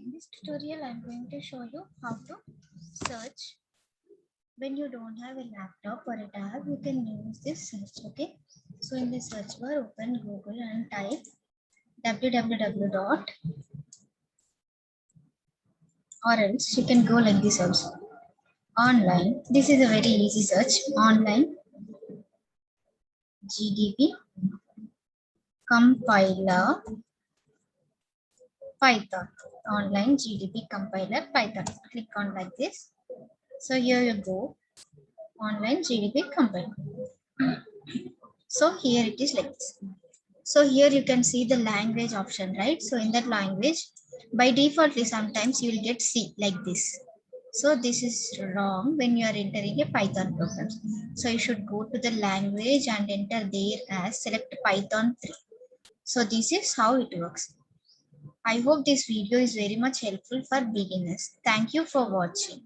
In this tutorial, I'm going to show you how to search. When you don't have a laptop or a tab, you can use this search. Okay. So in the search bar, open Google and type www dot, or else you can go like this also. Online. This is a very easy search. Online GDP compiler Python. Online GDP compiler Python. Click on like this. So here you go. Online GDP compiler. So here it is like this. So here you can see the language option, right? So in that language, by defaultly sometimes you will get C like this. So this is wrong when you are entering a Python program. So you should go to the language and enter there as select Python 3. So this is how it works. I hope this video is very much helpful for beginners. Thank you for watching.